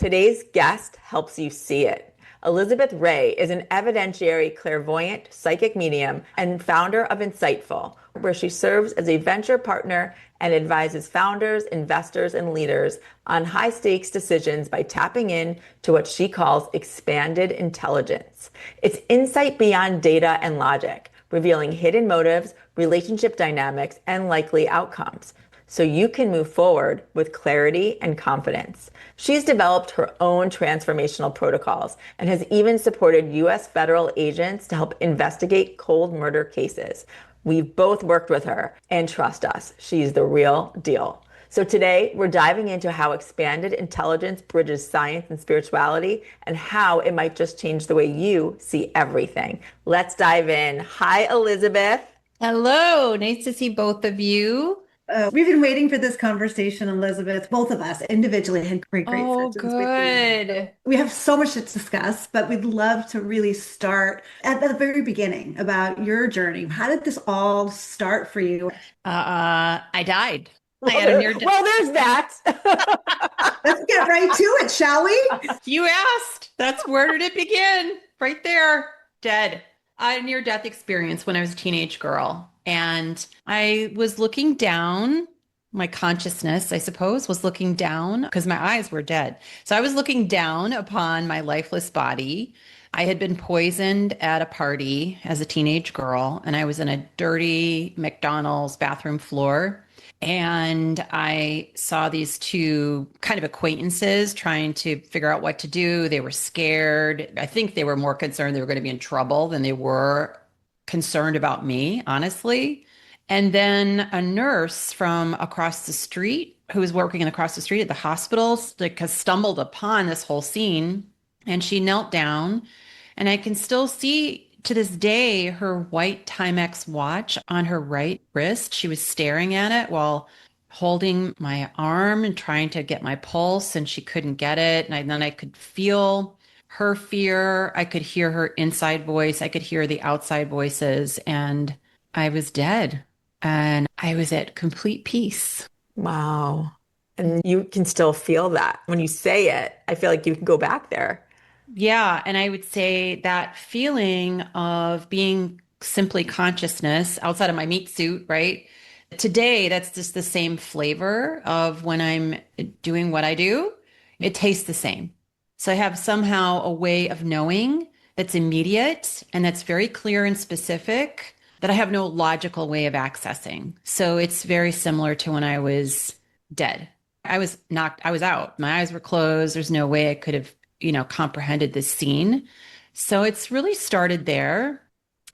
Today's guest helps you see it. Elizabeth Rea is an evidentiary clairvoyant psychic medium and founder of Insightful, where she serves as a venture partner and advises founders, investors, and leaders on high stakes decisions by tapping in to what she calls expanded intelligence. It's insight beyond data and logic, revealing hidden motives, relationship dynamics, and likely outcomes, so you can move forward with clarity and confidence. She's developed her own transformational protocols and has even supported U.S. federal agents to help investigate cold murder cases. We've both worked with her, and trust us, she's the real deal. So today, we're diving into how expanded intelligence bridges science and spirituality and how it might just change the way you see everything. Let's dive in. Hi, Elizabeth. Hello, nice to see both of you. We've been waiting for this conversation, Elizabeth, both of us individually had great Oh, sessions with you. good. We have so much to discuss, but we'd love to really start at the very beginning about your journey. How did this all start for you? I died. I had a near death. Well, there's that. Let's get right to it, shall we? You asked. That's where did it begin? Right there. Dead. I had a near death experience when I was a teenage girl. And I was looking down, my consciousness, I suppose, was looking down because my eyes were dead. So I was looking down upon my lifeless body. I had been poisoned at a party as a teenage girl, and I was in a dirty McDonald's bathroom floor. And I saw these two kind of acquaintances trying to figure out what to do. They were scared. I think they were more concerned they were going to be in trouble than they were concerned about me, honestly. And then a nurse from across the street who was working across the street at the hospital stumbled upon this whole scene, and she knelt down, and I can still see to this day her white Timex watch on her right wrist. She was staring at it while holding my arm and trying to get my pulse, and she couldn't get it. And then I could feel her fear. I could hear her inside voice. I could hear the outside voices, and I was dead. And I was at complete peace. Wow. And you can still feel that. When you say it, I feel like you can go back there. Yeah. And I would say that feeling of being simply consciousness outside of my meat suit, right? Today, that's just the same flavor of when I'm doing what I do. It tastes the same. So I have somehow a way of knowing that's immediate and that's very clear and specific that I have no logical way of accessing. So it's very similar to when I was dead. I was out. My eyes were closed. There's no way I could have, comprehended this scene. So it's really started there.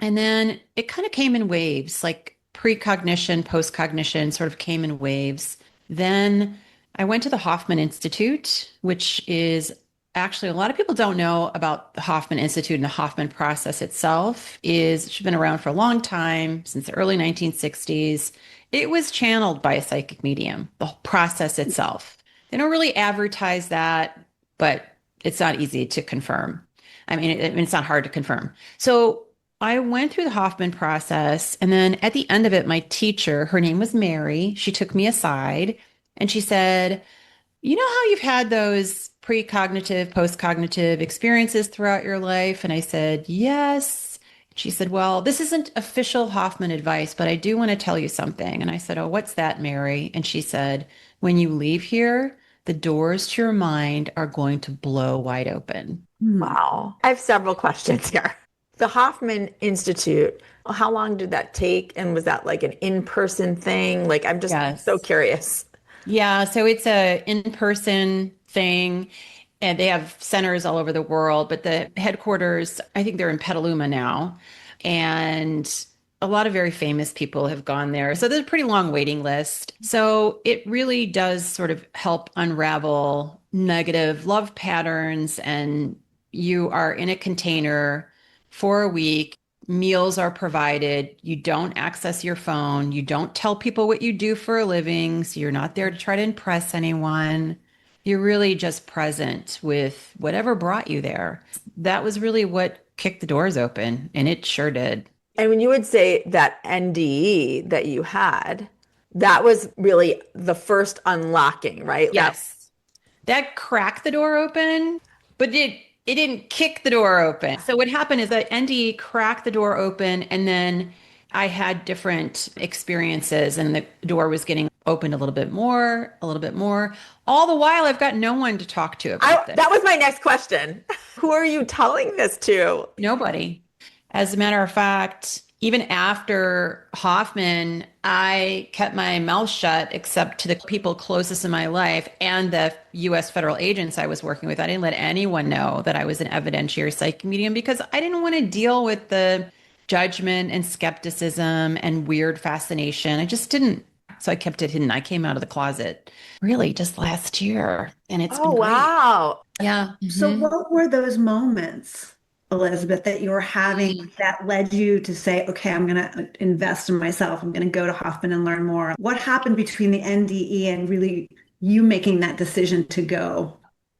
And then it kind of came in waves, like precognition, postcognition sort of came in waves. Then I went to the Hoffman Institute, which is actually, a lot of people don't know about the Hoffman Institute, and the Hoffman process itself it's been around for a long time, since the early 1960s. It was channeled by a psychic medium, the process itself. They don't really advertise that, but it's not easy to confirm. It's not hard to confirm. So I went through the Hoffman process, and then at the end of it, my teacher, her name was Mary, she took me aside and she said, "You know how you've had those precognitive, postcognitive experiences throughout your life?" And I said, "Yes." She said, "Well, this isn't official Hoffman advice, but I do want to tell you something." And I said, "Oh, what's that, Mary?" And she said, "When you leave here, the doors to your mind are going to blow wide open." Wow. I have several questions here. The Hoffman Institute, how long did that take? And was that like an in-person thing? Like, I'm just so Yes. curious. Yeah, so it's a in-person thing, and they have centers all over the world, but the headquarters, I think they're in Petaluma now. And a lot of very famous people have gone there. So there's a pretty long waiting list. So it really does sort of help unravel negative love patterns, and you are in a container for a week. Meals are provided. You don't access your phone. You don't tell people what you do for a living. So you're not there to try to impress anyone. You're really just present with whatever brought you there. That was really what kicked the doors open, and it sure did. And when you would say that NDE that you had, that was really the first unlocking, right? Yes. that cracked the door open, but it didn't kick the door open. So what happened is that NDE cracked the door open, and then I had different experiences, and the door was getting opened a little bit more. All the while, I've got no one to talk to about this. That was my next question. Who are you telling this to? Nobody. As a matter of fact, even after Hoffman, I kept my mouth shut except to the people closest in my life and the US federal agents I was working with. I didn't let anyone know that I was an evidentiary psychic medium because I didn't want to deal with the judgment and skepticism and weird fascination. I just didn't. So I kept it hidden. I came out of the closet really just last year, and it's been great. Wow. Yeah. So Mhm. what were those moments, Elizabeth, that you were having that led you to say, okay, I'm going to invest in myself. I'm going to go to Hoffman and learn more. What happened between the NDE and really you making that decision to go?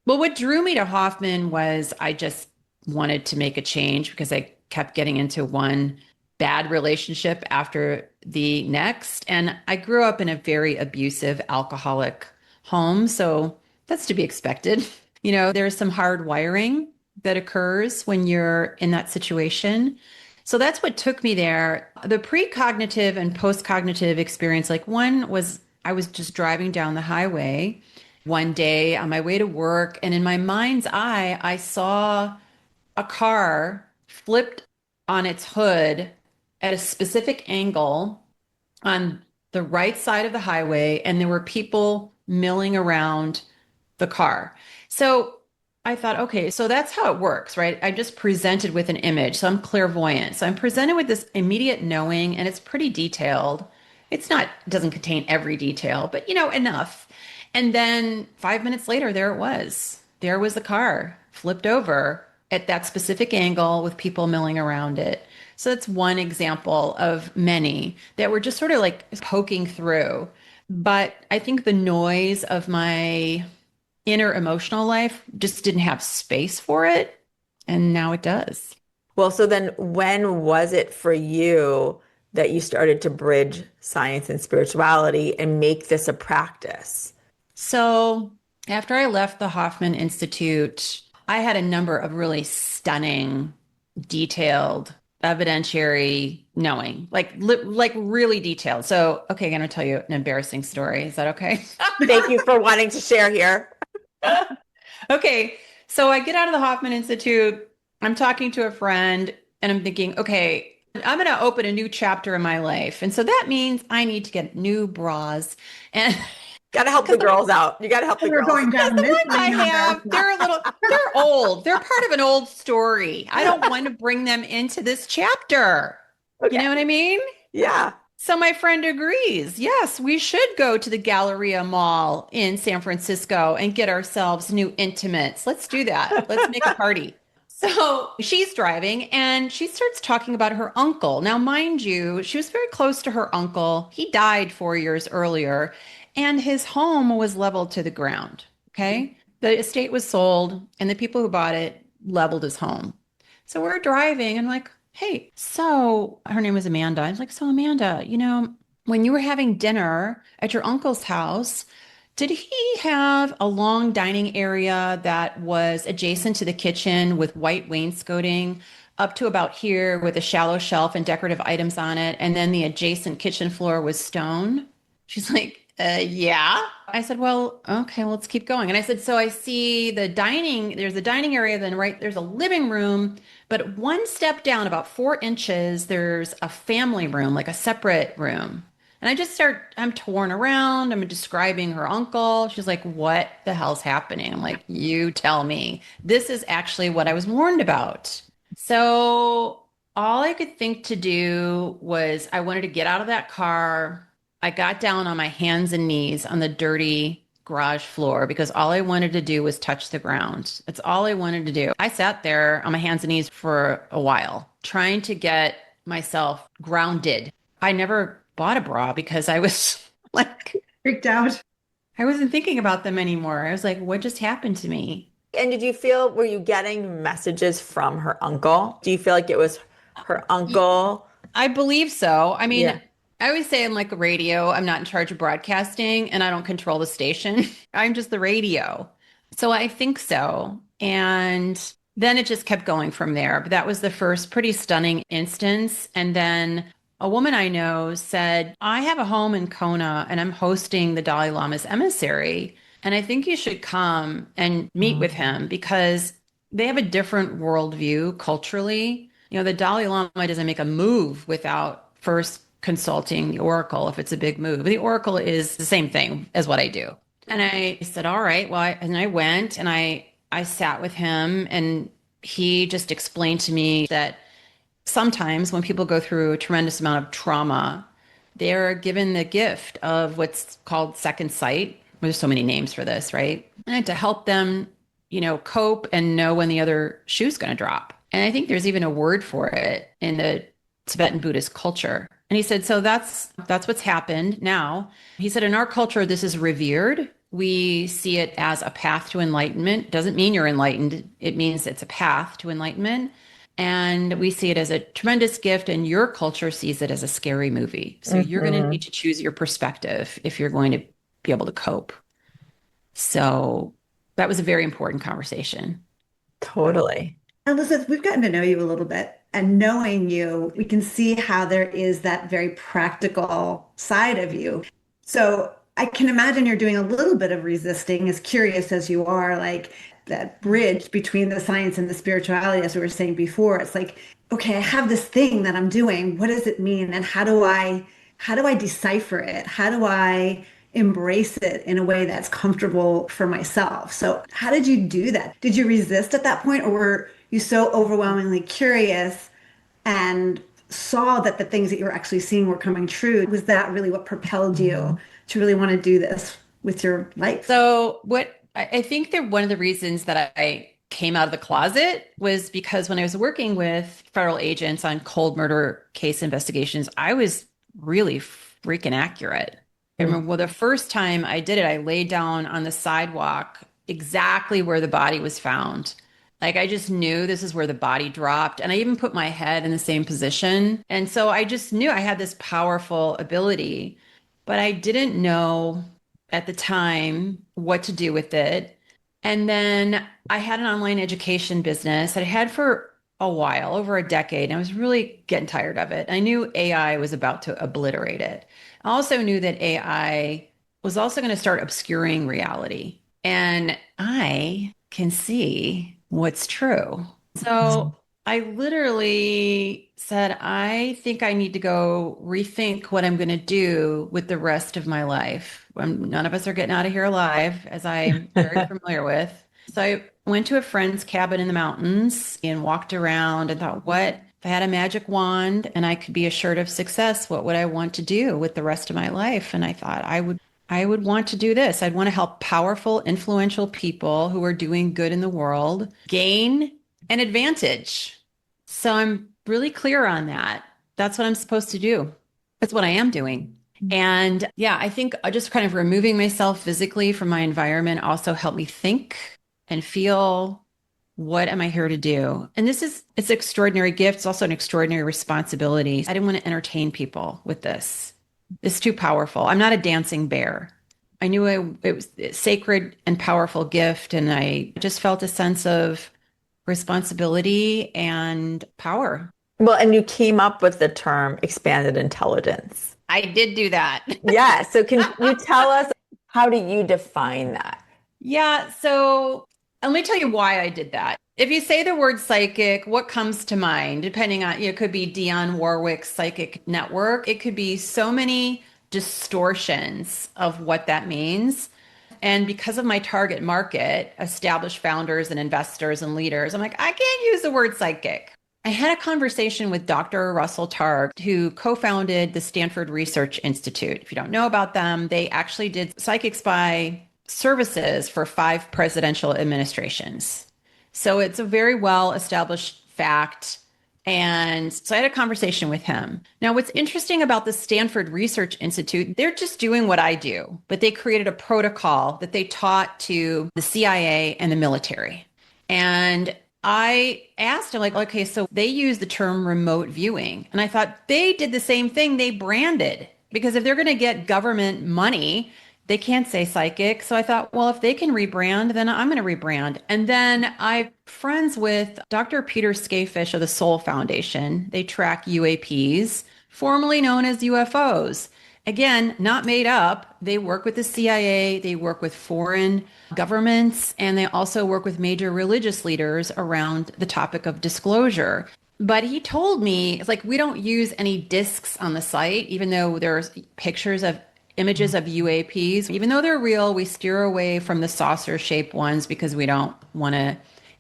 Well, what drew me to Hoffman was I just wanted to make a change because I kept getting into one bad relationship after the next. And I grew up in a very abusive, alcoholic home. So that's to be expected. You know, there's some hard wiring that occurs when you're in that situation. So that's what took me there. The precognitive and postcognitive experience, like one was I was just driving down the highway one day on my way to work, and in my mind's eye, I saw a car flipped on its hood at a specific angle on the right side of the highway, and there were people milling around the car. So I thought, okay, so that's how it works, right? I just presented with an image. So I'm clairvoyant. So I'm presented with this immediate knowing, and it's pretty detailed. It's not, it doesn't contain every detail, but enough. And then 5 minutes later, there it was. There was the car flipped over at that specific angle with people milling around it. So that's one example of many that were just sort of like poking through. But I think the noise of my inner emotional life just didn't have space for it. And now it does. Well, so then when was it for you that you started to bridge science and spirituality and make this a practice? So after I left the Hoffman Institute, I had a number of really stunning, detailed, evidentiary knowing, like really detailed. So, okay, I'm going to tell you an embarrassing story. Is that okay? Thank you for wanting to share here. Okay. So I get out of the Hoffman Institute. I'm talking to a friend and I'm thinking, okay, I'm going to open a new chapter in my life. And so that means I need to get new bras. And Got to help the girls out. You got to help the We're girls. going down this I lane of have, embarrassment. they're old. They're part of an old story. I don't want to bring them into this chapter. Okay. You know what I mean? Yeah. So my friend agrees. Yes, we should go to the Galleria Mall in San Francisco and get ourselves new intimates. Let's do that. Let's make a party. So she's driving and she starts talking about her uncle. Now, mind you, she was very close to her uncle. He died 4 years earlier and his home was leveled to the ground. Okay. The estate was sold and the people who bought it leveled his home. So we're driving and like, hey, so her name was Amanda. I was like, so Amanda, when you were having dinner at your uncle's house, did he have a long dining area that was adjacent to the kitchen with white wainscoting up to about here with a shallow shelf and decorative items on it? And then the adjacent kitchen floor was stone? She's like, yeah. I said, well, okay, well, let's keep going. And I said, so I see there's a dining area, then there's a living room, but one step down about 4 inches, there's a family room, like a separate room. And I'm torn around. I'm describing her uncle. She's like, what the hell's happening? I'm like, you tell me. This is actually what I was warned about. So all I could think to do was I wanted to get out of that car. I got down on my hands and knees on the dirty garage floor because all I wanted to do was touch the ground. That's all I wanted to do. I sat there on my hands and knees for a while, trying to get myself grounded. I never bought a bra because I was like Freaked out. I wasn't thinking about them anymore. I was like, what just happened to me? And were you getting messages from her uncle? Do you feel like it was her uncle? I believe so. I mean, Yeah. I always say I'm like a radio. I'm not in charge of broadcasting and I don't control the station. I'm just the radio. So I think so. And then it just kept going from there. But that was the first pretty stunning instance. And then a woman I know said, I have a home in Kona and I'm hosting the Dalai Lama's emissary. And I think you should come and meet with him because they have a different worldview culturally. You know, the Dalai Lama doesn't make a move without first consulting the oracle if it's a big move. The oracle is the same thing as what I do. And I said, all right, well, and I went and I sat with him and he just explained to me that sometimes when people go through a tremendous amount of trauma, they're given the gift of what's called second sight. There's so many names for this, right? And to help them, you know, cope and know when the other shoe's going to drop. And I think there's even a word for it in the Tibetan Buddhist culture. And he said, so that's what's happened now. He said, in our culture, this is revered. We see it as a path to enlightenment. Doesn't mean you're enlightened. It means it's a path to enlightenment. And we see it as a tremendous gift, and your culture sees it as a scary movie. So you're going to need to choose your perspective if you're going to be able to cope. So that was a very important conversation. Totally. Elizabeth, we've gotten to know you a little bit, and knowing you, we can see how there is that very practical side of you. So I can imagine you're doing a little bit of resisting, as curious as you are, like that bridge between the science and the spirituality, as we were saying before. It's like, okay, I have this thing that I'm doing. What does it mean? And how do I decipher it? How do I embrace it in a way that's comfortable for myself? So how did you do that? Did you resist at that point, or were you so overwhelmingly curious and saw that the things that you were actually seeing were coming true? Was that really what propelled you to really want to do this with your life? So what I think that one of the reasons that I came out of the closet was because when I was working with federal agents on cold murder case investigations, I was really freaking accurate. I remember, well, the first time I did it, I laid down on the sidewalk exactly where the body was found. Like I just knew this is where the body dropped. And I even put my head in the same position. And so I just knew I had this powerful ability, but I didn't know at the time what to do with it. And then I had an online education business that I had for a while, over a decade. And I was really getting tired of it. I knew AI was about to obliterate it. I also knew that AI was also going to start obscuring reality. And I can see what's true. So I literally said, I think I need to go rethink what I'm going to do with the rest of my life. None of us are getting out of here alive, as I'm very familiar with. So I went to a friend's cabin in the mountains and walked around and thought, what if I had a magic wand and I could be assured of success? What would I want to do with the rest of my life? And I thought I would want to do this. I'd want to help powerful, influential people who are doing good in the world gain an advantage. So I'm really clear on that. That's what I'm supposed to do. That's what I am doing. And yeah, I think just kind of removing myself physically from my environment also helped me think and feel, what am I here to do? And it's an extraordinary gift. It's also an extraordinary responsibility. I didn't want to entertain people with this. It's too powerful. I'm not a dancing bear. I knew it was a sacred and powerful gift. And I just felt a sense of responsibility and power. Well, and you came up with the term expanded intelligence. I did do that. Yeah. So can you tell us, how do you define that? Yeah. So let me tell you why I did that. If you say the word psychic, what comes to mind? Depending on, it could be Dionne Warwick's psychic network. It could be so many distortions of what that means. And because of my target market, established founders and investors and leaders, I'm like, I can't use the word psychic. I had a conversation with Dr. Russell Targ, who co-founded the Stanford Research Institute. If you don't know about them, they actually did psychic spy services for 5 presidential administrations. So it's a very well-established fact. And so I had a conversation with him. Now, what's interesting about the Stanford Research Institute, they're just doing what I do, but they created a protocol that they taught to the CIA and the military. And I asked him, like, okay, so they use the term remote viewing. And I thought they did the same thing. They branded, because if they're going to get government money they can't say psychic. So I thought, well, if they can rebrand, then I'm going to rebrand. And then I'm friends with Dr. Peter Skafish of the Soul Foundation. They track UAPs, formerly known as UFOs. Again, not made up. They work with the CIA, they work with foreign governments, and they also work with major religious leaders around the topic of disclosure. But he told me, it's like, we don't use any discs on the site, even though there's pictures of images of UAPs. Even though they're real, we steer away from the saucer shaped ones because we don't want to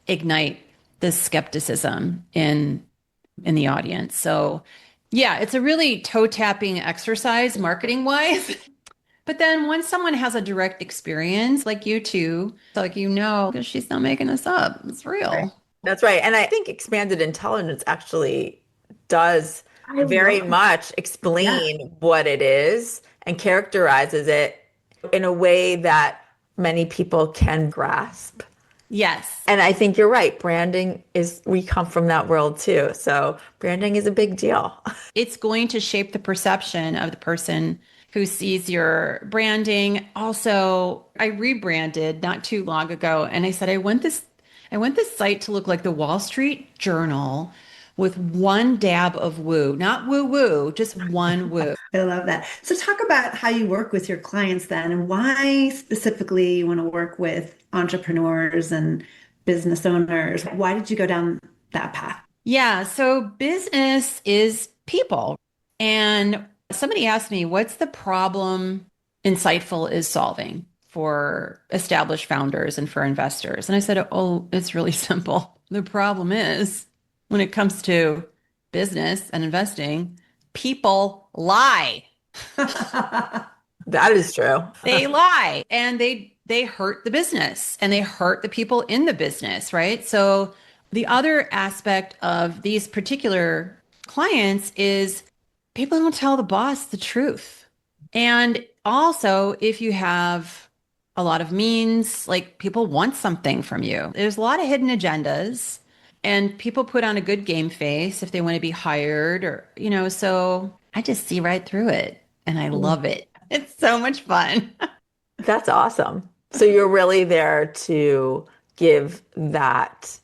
ignite the skepticism in the audience. So yeah, it's a really toe tapping exercise marketing wise. But then once someone has a direct experience, like you two, like, because she's not making this up, it's real. Right. That's right. And I think expanded intelligence actually does I very love much explain what it is and characterizes it in a way that many people can grasp. Yes. And I think you're right. We come from that world too. So branding is a big deal. It's going to shape the perception of the person who sees your branding. Also, I rebranded not too long ago, and I said I want this site to look like the Wall Street Journal with one dab of woo, not woo woo, just one woo. I love that. So talk about how you work with your clients then, and why specifically you want to work with entrepreneurs and business owners. Why did you go down that path? Yeah, so business is people. And somebody asked me, what's the problem Insightful is solving for established founders and for investors? And I said, oh, it's really simple. The problem is, when it comes to business and investing, people lie. That is true. They lie, and they hurt the business, and they hurt the people in the business, right? So the other aspect of these particular clients is people don't tell the boss the truth. And also, if you have a lot of means, like, people want something from you. There's a lot of hidden agendas, and people put on a good game face if they want to be hired, or, so I just see right through it, and I love it. It's so much fun. That's awesome. So you're really there to give that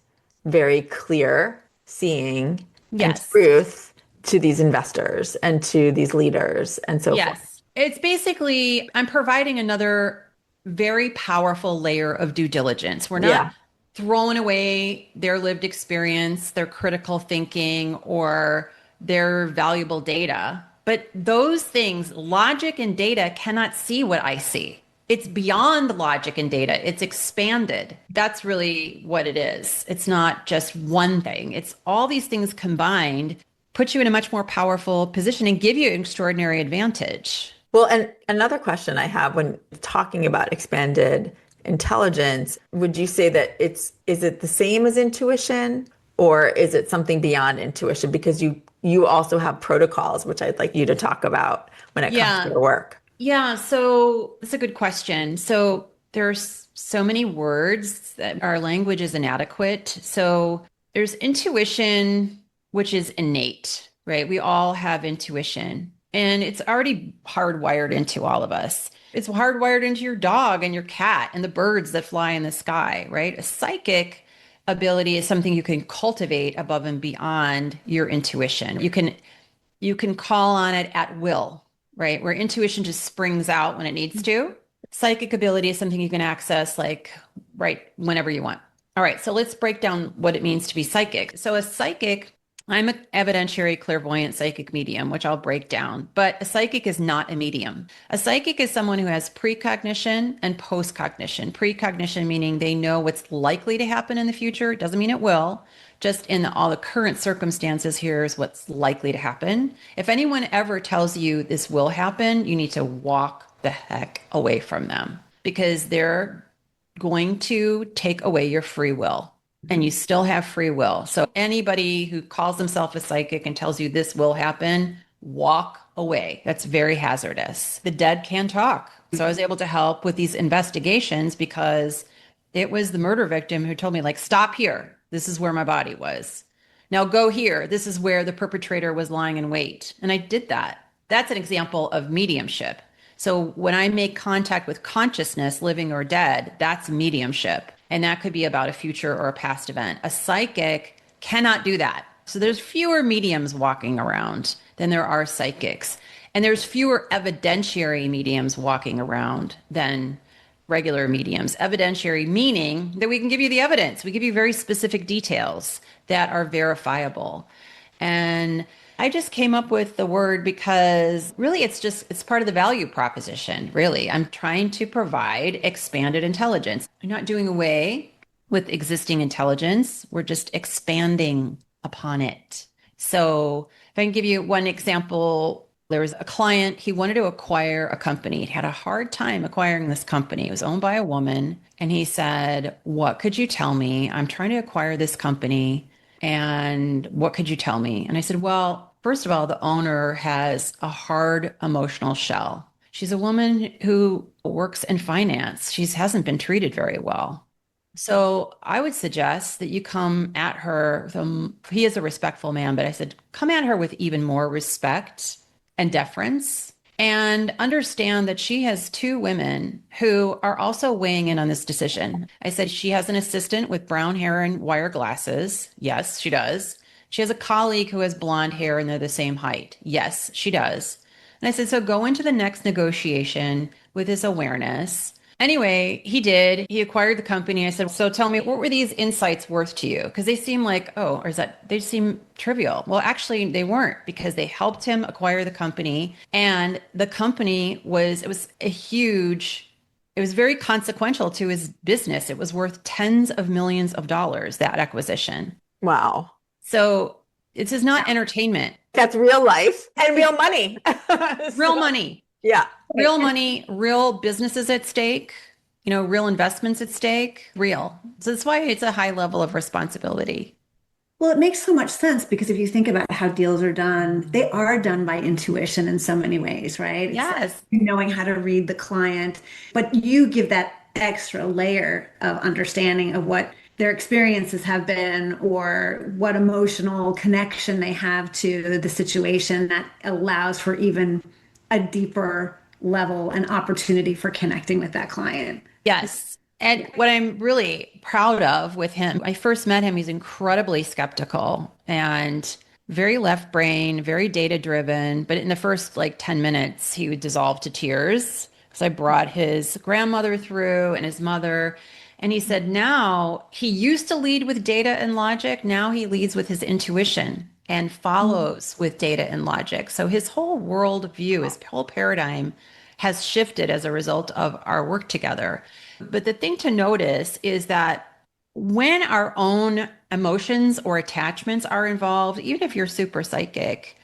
very clear seeing and Yes. truth to these investors and to these leaders and so forth. Yes. It's basically, I'm providing another very powerful layer of due diligence. We're not throwing away their lived experience, their critical thinking, or their valuable data. But those things, logic and data, cannot see what I see. It's beyond logic and data. It's expanded. That's really what it is. It's not just one thing. It's all these things combined put you in a much more powerful position and give you an extraordinary advantage. Well, and another question I have when talking about expanded intelligence, would you say that is it the same as intuition, or is it something beyond intuition? Because you also have protocols, which I'd like you to talk about when it comes to your work. Yeah, so that's a good question. So there's so many words that our language is inadequate. So there's intuition, which is innate, right? We all have intuition, and it's already hardwired into all of us. It's hardwired into your dog and your cat and the birds that fly in the sky, right? A psychic ability is something you can cultivate above and beyond your intuition. You can call on it at will, right? Where intuition just springs out when it needs to. Psychic ability is something you can access right whenever you want. All right, so let's break down what it means to be psychic. So a psychic, I'm an evidentiary clairvoyant psychic medium, which I'll break down, but a psychic is not a medium. A psychic is someone who has precognition and postcognition. Precognition meaning they know what's likely to happen in the future. It doesn't mean it will. Just in all the current circumstances, here's what's likely to happen. If anyone ever tells you this will happen, you need to walk the heck away from them, because they're going to take away your free will, and you still have free will. So anybody who calls themselves a psychic and tells you this will happen, walk away. That's very hazardous. The dead can talk. So I was able to help with these investigations because it was the murder victim who told me, stop here. This is where my body was. Now go here. This is where the perpetrator was lying in wait. And I did that. That's an example of mediumship. So when I make contact with consciousness, living or dead, that's mediumship. And that could be about a future or a past event. A psychic cannot do that. So there's fewer mediums walking around than there are psychics. And there's fewer evidentiary mediums walking around than regular mediums. Evidentiary meaning that we can give you the evidence. We give you very specific details that are verifiable. And I just came up with the word because really it's part of the value proposition, really. I'm trying to provide expanded intelligence. I'm not doing away with existing intelligence. We're just expanding upon it. So if I can give you one example, there was a client, he wanted to acquire a company. He had a hard time acquiring this company. It was owned by a woman. And he said, "What could you tell me? I'm trying to acquire this company. And what could you tell me?" And I said, "Well, first of all, the owner has a hard emotional shell. She's a woman who works in finance. She hasn't been treated very well. So I would suggest that you come at her. He is a respectful man, but I said, come at her with even more respect and deference and understand that she has two women who are also weighing in on this decision." I said, she has an assistant with brown hair and wire glasses. Yes, she does. She has a colleague who has blonde hair and they're the same height. Yes, she does. And I said, so go into the next negotiation with this awareness. Anyway, he did. He acquired the company. I said, so tell me, what were these insights worth to you? Because they seem like, they seem trivial. Well, actually, they weren't, because they helped him acquire the company. And the company it was very consequential to his business. It was worth tens of millions of dollars, that acquisition. Wow. So this is not entertainment. That's real life and real money. Real money. Yeah. Real money, real businesses at stake, real investments at stake, real. So that's why it's a high level of responsibility. Well, it makes so much sense because if you think about how deals are done, they are done by intuition in so many ways, right? It's Yes. like knowing how to read the client, but you give that extra layer of understanding of what their experiences have been or what emotional connection they have to the situation that allows for even a deeper level and opportunity for connecting with that client. Yes. And what I'm really proud of with him, I first met him, he's incredibly skeptical and very left brain, very data driven. But in the first 10 minutes, he would dissolve to tears. So I brought his grandmother through and his mother. And he said now he used to lead with data and logic. Now he leads with his intuition and follows with data and logic. So his whole worldview, his whole paradigm has shifted as a result of our work together. But the thing to notice is that when our own emotions or attachments are involved, even if you're super psychic,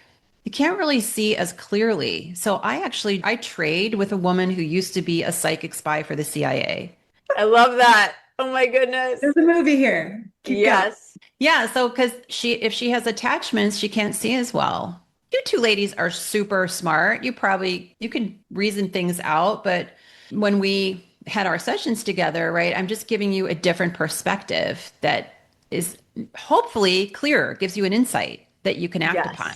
you can't really see as clearly. So I trade with a woman who used to be a psychic spy for the CIA. I love that. Oh my goodness. There's a movie here. Yes. Yeah, so because if she has attachments, she can't see as well. You two ladies are super smart. You can reason things out, but when we had our sessions together, right, I'm just giving you a different perspective that is hopefully clearer, gives you an insight that you can act upon.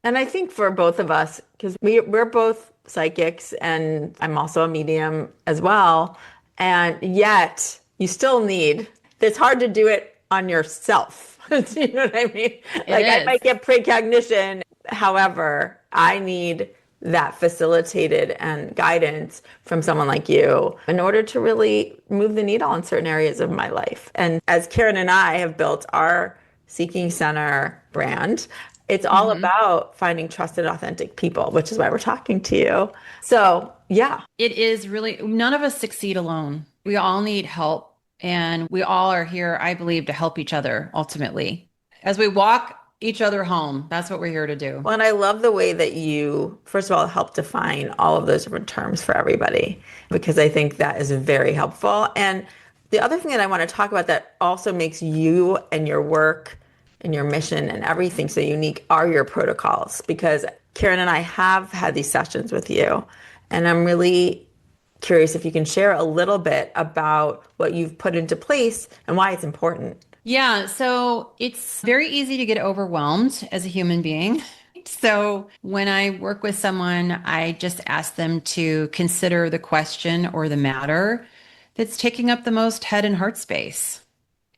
And I think for both of us, because we're both psychics and I'm also a medium as well, and yet you still it's hard to do it on yourself. You know what I mean? I might get precognition. However, I need that facilitated and guidance from someone like you in order to really move the needle in certain areas of my life. And as Karen and I have built our Seeking Center brand, it's all about finding trusted, authentic people, which is why we're talking to you. So, yeah. It is really, none of us succeed alone. We all need help. And we all are here, I believe, to help each other ultimately. As we walk each other home, that's what we're here to do. Well, and I love the way that you, first of all, help define all of those different terms for everybody, because I think that is very helpful. And the other thing that I want to talk about that also makes you and your work and your mission and everything so unique are your protocols, because Karen and I have had these sessions with you, and I'm really curious if you can share a little bit about what you've put into place and why it's important. Yeah, so it's very easy to get overwhelmed as a human being. So when I work with someone, I just ask them to consider the question or the matter that's taking up the most head and heart space.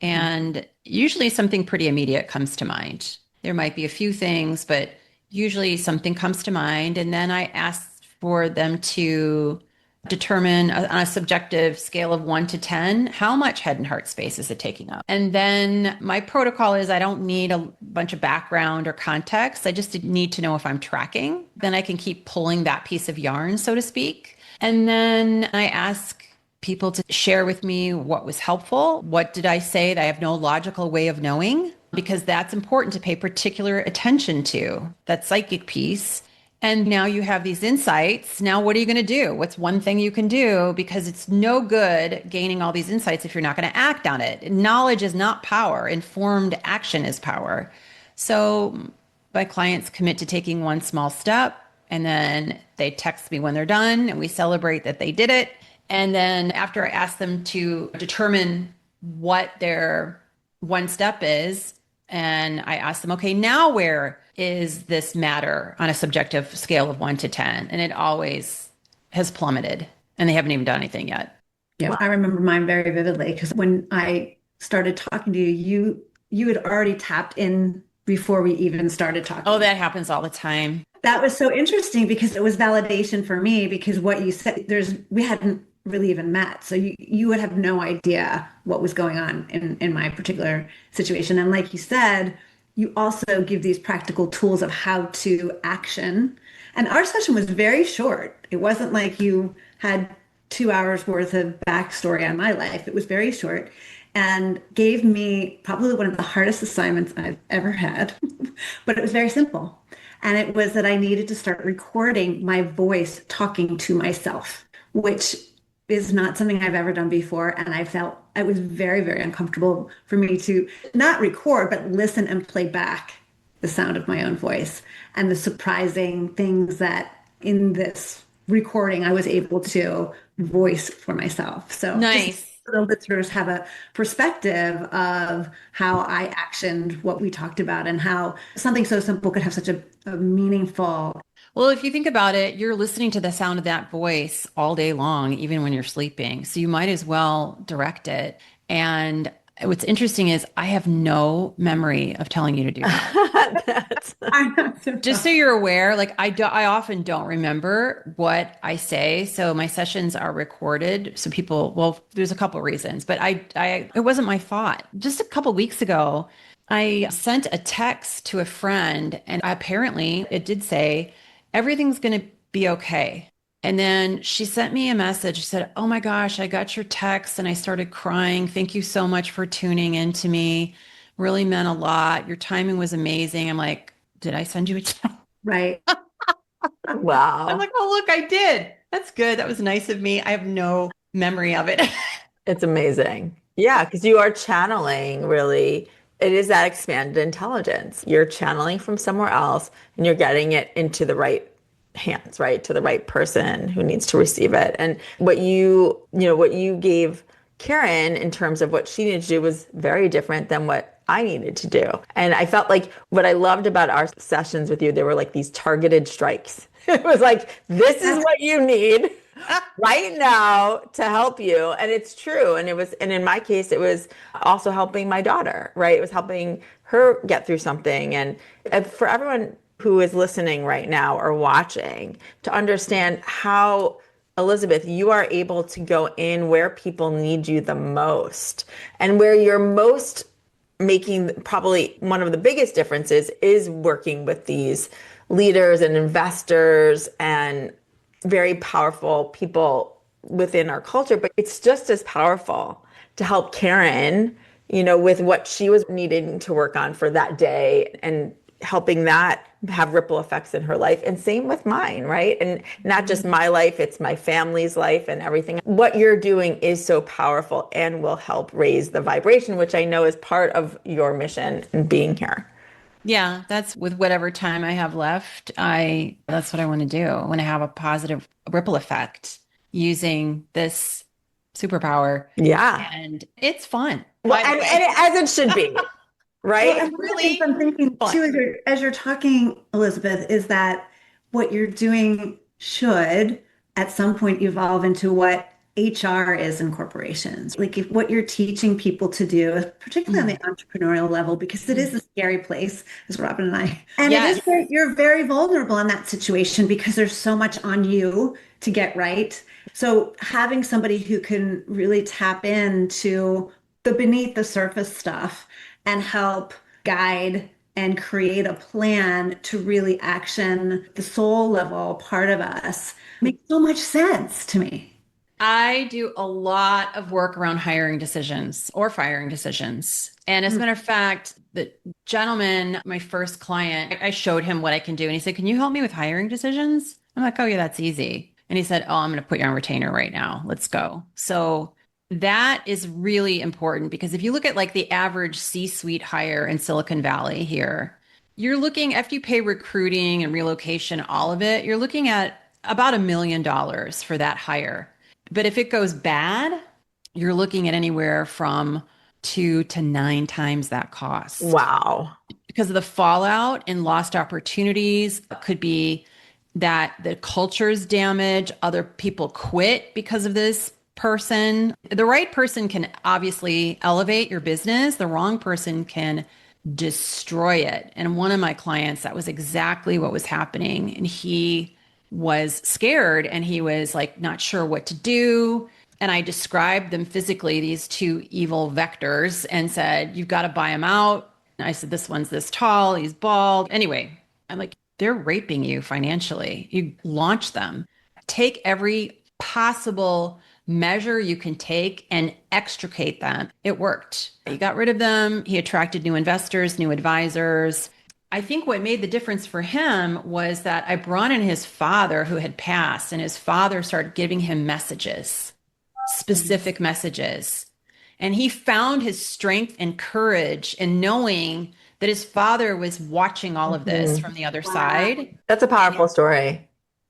And usually something pretty immediate comes to mind. There might be a few things, but usually something comes to mind. And then I ask for them to determine on a subjective scale of 1 to 10, how much head and heart space is it taking up? And then my protocol is I don't need a bunch of background or context. I just need to know if I'm tracking. Then I can keep pulling that piece of yarn, so to speak. And then I ask people to share with me what was helpful. What did I say that I have no logical way of knowing? Because that's important to pay particular attention to, that psychic piece. And now you have these insights. Now, what are you going to do? What's one thing you can do? Because it's no good gaining all these insights if you're not going to act on it. Knowledge is not power. Informed action is power. So my clients commit to taking one small step, and then they text me when they're done, and we celebrate that they did it. And then after I ask them to determine what their one step is, and I ask them, okay, now where is this matter on a subjective scale of 1 to 10? And it always has plummeted, and they haven't even done anything yet. Yeah, I remember mine very vividly because when I started talking to you, you had already tapped in before we even started talking. Oh, that happens all the time. That was so interesting because it was validation for me because what you said, we hadn't really even met. So you would have no idea what was going on in my particular situation. And like you said, you also give these practical tools of how to action. And our session was very short. It wasn't like you had 2 hours worth of backstory on my life. It was very short and gave me probably one of the hardest assignments I've ever had, but it was very simple. And it was that I needed to start recording my voice talking to myself, which is not something I've ever done before. And I felt it was very, very uncomfortable for me to not record, but listen and play back the sound of my own voice and the surprising things that in this recording I was able to voice for myself. So nice. So the listeners have a perspective of how I actioned what we talked about and how something so simple could have such a meaningful. Well, if you think about it, you're listening to the sound of that voice all day long, even when you're sleeping. So you might as well direct it. And what's interesting is I have no memory of telling you to do that. Just so you're aware, like I often don't remember what I say. So my sessions are recorded. So people, well, there's a couple of reasons, but it wasn't my thought. Just a couple of weeks ago, I sent a text to a friend, and apparently it did say, everything's going to be okay. And then she sent me a message. She said, oh my gosh, I got your text and I started crying. Thank you so much for tuning in to me. Really meant a lot. Your timing was amazing. I'm like, did I send you a text? Right. Wow. I'm like, oh, look, I did. That's good. That was nice of me. I have no memory of it. It's amazing. Yeah, because you are channeling really. It is that expanded intelligence. You're channeling from somewhere else and you're getting it into the right hands, right? To the right person who needs to receive it. And what you gave Karen in terms of what she needed to do was very different than what I needed to do. And I felt like what I loved about our sessions with you, they were like these targeted strikes. It was like, this is what you need right now to help you. And it's true. And in my case, it was also helping my daughter, right? It was helping her get through something. And for everyone who is listening right now or watching, to understand how, Elizabeth, you are able to go in where people need you the most and where you're most making probably one of the biggest differences is working with these leaders and investors and very powerful people within our culture. But it's just as powerful to help Karen, with what she was needing to work on for that day and helping that have ripple effects in her life. And same with mine, right? And not just my life, it's my family's life and everything. What you're doing is so powerful and will help raise the vibration, which I know is part of your mission in being here. Yeah, that's with whatever time I have left. That's what I want to do. I want to have a positive ripple effect using this superpower. Yeah. And it's fun. Well, and as it should be. right? And one of the things I'm thinking fun. too, as you're talking, Elizabeth, is that what you're doing should at some point evolve into what HR is in corporations. Like if what you're teaching people to do, particularly on the entrepreneurial level, because it is a scary place, as Robin and I, and it is Yes. you're very vulnerable in that situation because there's so much on you to get right. So having somebody who can really tap into the beneath the surface stuff and help guide and create a plan to really action the soul level part of us makes so much sense to me. I do a lot of work around hiring decisions or firing decisions. And as a matter of fact, the gentleman, my first client, I showed him what I can do. And he said, "Can you help me with hiring decisions?" I'm like, "Oh, yeah, that's easy." And he said, "Oh, I'm going to put you on retainer right now. Let's go." So that is really important because if you look at like the average C-suite hire in Silicon Valley here, you're looking, after you pay recruiting and relocation, all of it, you're looking at about $1 million for that hire. But if it goes bad, you're looking at anywhere from 2 to 9 times that cost Wow. because of the fallout and lost opportunities. It could be that the culture's damaged, other people quit because of this person. The right person can obviously elevate your business, the wrong person can destroy it. And one of my clients, that was exactly what was happening. And he was scared and he was like not sure what to do. And I described them physically, these two evil vectors, and said, "You've got to buy him out." And I said, "This one's this tall, he's bald." Anyway, I'm like, they're raping you financially. You launch them. Take every possible measure you can take and extricate them. It worked. He got rid of them. He attracted new investors, new advisors. I think what made the difference for him was that I brought in his father who had passed, and his father started giving him messages, specific messages. And he found his strength and courage in knowing that his father was watching all of this from the other side. That's a powerful story.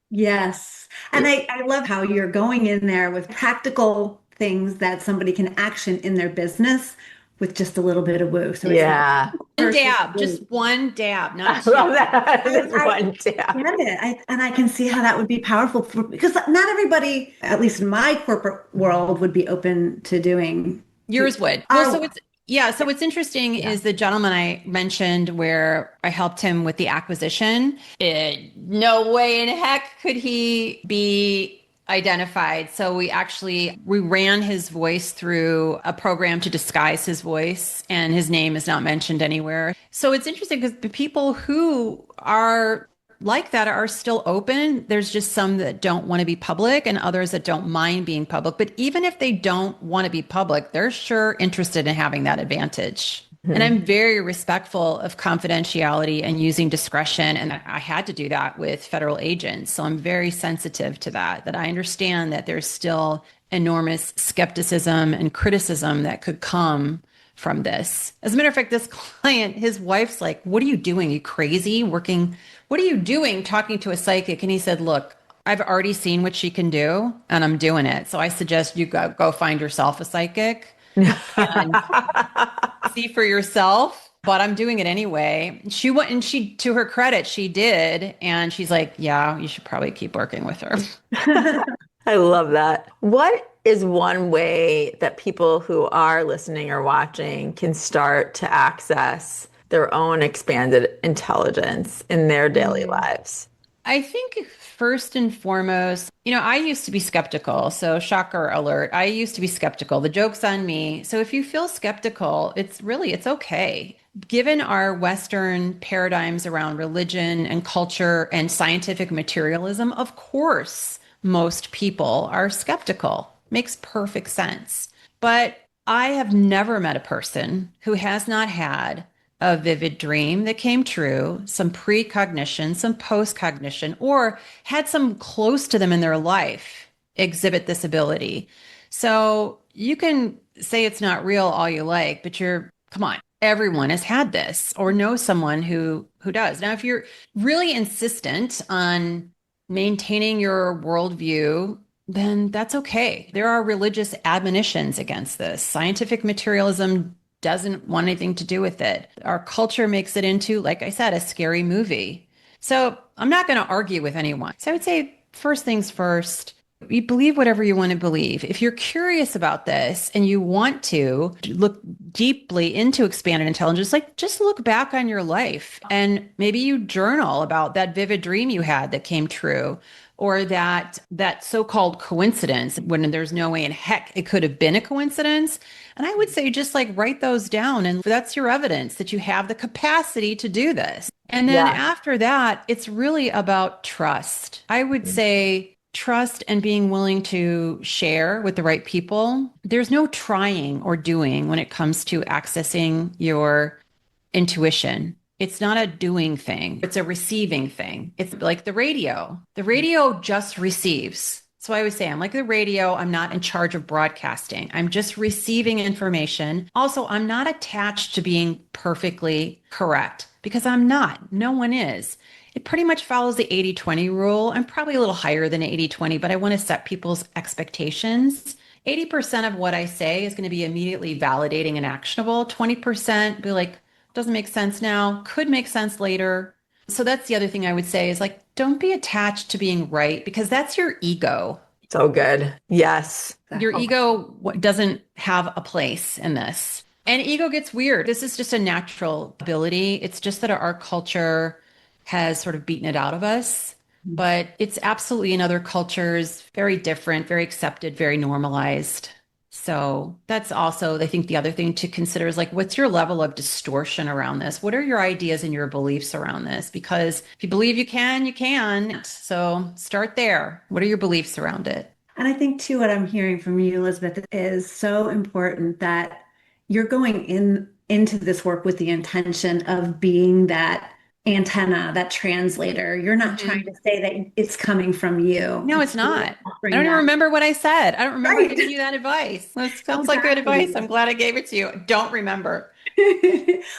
Yes. And I love how you're going in there with practical things that somebody can action in their business with just a little bit of woo. So it's Yeah. One dab, just one dab, I not love two. that. Just I one tap. get it. And I can see how that would be powerful because not everybody, at least in my corporate world, would be open to doing. Yours would. Well, so it's yeah. So what's interesting is the gentleman I mentioned where I helped him with the acquisition. No way in heck could he be identified. So we ran his voice through a program to disguise his voice, and his name is not mentioned anywhere. So it's interesting because the people who are like that are still open. There's just some that don't want to be public and others that don't mind being public. But even if they don't want to be public, they're sure interested in having that advantage. And I'm very respectful of confidentiality and using discretion. And I had to do that with federal agents. So I'm very sensitive to that I understand that there's still enormous skepticism and criticism that could come from this. As a matter of fact, this client, his wife's like, "What are you doing? Are you crazy working? What are you doing talking to a psychic?" And he said, "Look, I've already seen what she can do and I'm doing it. So I suggest you go find yourself a psychic and see for yourself, but I'm doing it anyway." She went and to her credit, she did. And she's like, "Yeah, you should probably keep working with her." I love that. What is one way that people who are listening or watching can start to access their own expanded intelligence in their daily lives? I think first and foremost, I used to be skeptical. So shocker alert. I used to be skeptical. The joke's on me. So if you feel skeptical, it's okay. Given our Western paradigms around religion and culture and scientific materialism, of course, most people are skeptical. Makes perfect sense. But I have never met a person who has not had a vivid dream that came true, some precognition, some postcognition, or had some close to them in their life exhibit this ability. So you can say it's not real all you like, but come on, everyone has had this or knows someone who does. Now, if you're really insistent on maintaining your worldview, then that's okay. There are religious admonitions against this. Scientific materialism doesn't want anything to do with it. Our culture makes it into, like I said, a scary movie. So I'm not going to argue with anyone. So I would say, first things first, you believe whatever you want to believe. If you're curious about this and you want to look deeply into expanded intelligence, like just look back on your life and maybe you journal about that vivid dream you had that came true, or that so-called coincidence when there's no way in heck it could have been a coincidence. And I would say just like write those down, and that's your evidence that you have the capacity to do this. And then after that, it's really about trust. I would say trust and being willing to share with the right people. There's no trying or doing when it comes to accessing your intuition. It's not a doing thing. It's a receiving thing. It's like the radio. The radio just receives. So I always say, I'm like the radio. I'm not in charge of broadcasting. I'm just receiving information. Also, I'm not attached to being perfectly correct because I'm not. No one is. It pretty much follows the 80-20 rule. I'm probably a little higher than 80-20, but I want to set people's expectations. 80% of what I say is going to be immediately validating and actionable. 20% be like, doesn't make sense now, could make sense later. So that's the other thing I would say is like, don't be attached to being right because that's your ego. So good. Yes. Your ego doesn't have a place in this. And ego gets weird. This is just a natural ability. It's just that our culture has sort of beaten it out of us, but it's absolutely in other cultures, very different, very accepted, very normalized. So that's also, I think the other thing to consider is like, what's your level of distortion around this? What are your ideas and your beliefs around this? Because if you believe you can, you can. So start there. What are your beliefs around it? And I think too, what I'm hearing from you, Elizabeth, is so important that you're going into this work with the intention of being that antenna, that translator. You're not trying to say that it's coming from you. No, it's not. I don't even remember what I said. I don't remember giving you that advice. That sounds like good advice. I'm glad I gave it to you. I don't remember.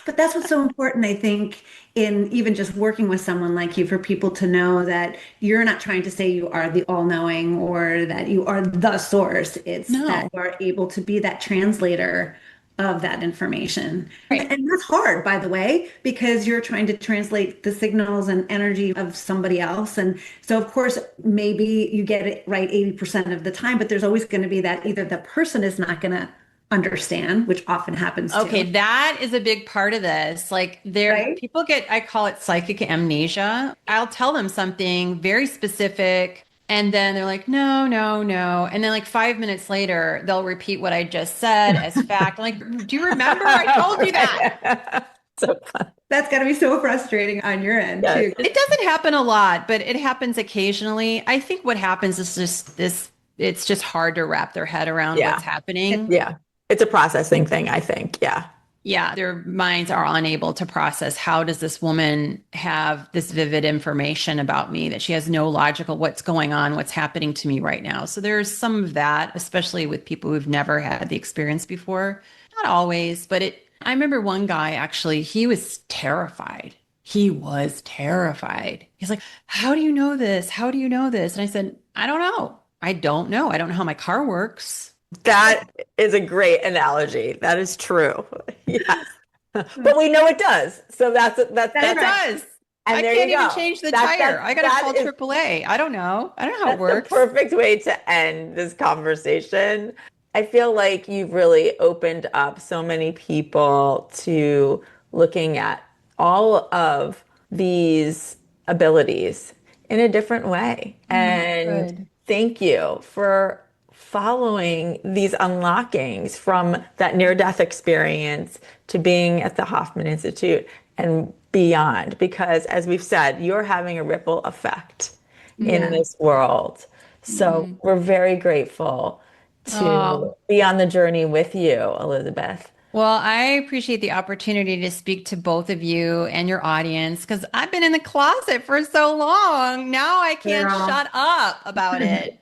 But that's what's so important, I think, in even just working with someone like you, for people to know that you're not trying to say you are the all-knowing or that you are the source. It's that you are able to be that translator of that information. Right. And that's hard, by the way, because you're trying to translate the signals and energy of somebody else. And so, of course, maybe you get it right 80% of the time, but there's always going to be that either the person is not going to understand, which often happens Okay, too. that is a big part of this. Like people get, I call it psychic amnesia. I'll tell them something very specific, and then they're like, no, no, no. And then like 5 minutes later, they'll repeat what I just said as fact. I'm like, do you remember? I told you that. So fun. That's got to be so frustrating on your end too. It doesn't happen a lot, but it happens occasionally. I think what happens is just this, it's just hard to wrap their head around what's happening. Yeah. It's a processing thing, I think. Yeah. Yeah, their minds are unable to process, how does this woman have this vivid information about me that she has no logical what's going on, what's happening to me right now. So there's some of that, especially with people who've never had the experience before. Not always, but I remember one guy actually, he was terrified. He was terrified. He's like, how do you know this? How do you know this? And I said, I don't know. I don't know. I don't know how my car works. That is a great analogy. That is true. Yes. But we know it does. So that's it does. And I there can't you go. even change the tire. I got to call AAA. I don't know. I don't know how it works. The perfect way to end this conversation. I feel like you've really opened up so many people to looking at all of these abilities in a different way. And thank you for following these unlockings from that near-death experience to being at the Hoffman Institute and beyond, because as we've said, you're having a ripple effect in this world. So we're very grateful to be on the journey with you, Elizabeth. Well, I appreciate the opportunity to speak to both of you and your audience, because I've been in the closet for so long. Now I can't shut up about it.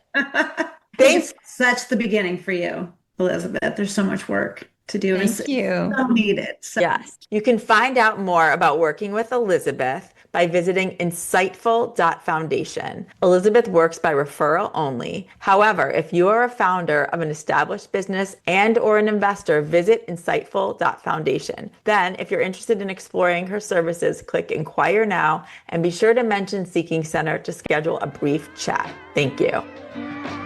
It's such the beginning for you, Elizabeth. There's so much work to do. Thank you. So needed. So Yes. You can find out more about working with Elizabeth by visiting insightful.foundation. Elizabeth works by referral only. However, if you are a founder of an established business and or an investor, visit insightful.foundation. Then, if you're interested in exploring her services, click Inquire Now and be sure to mention Seeking Center to schedule a brief chat. Thank you.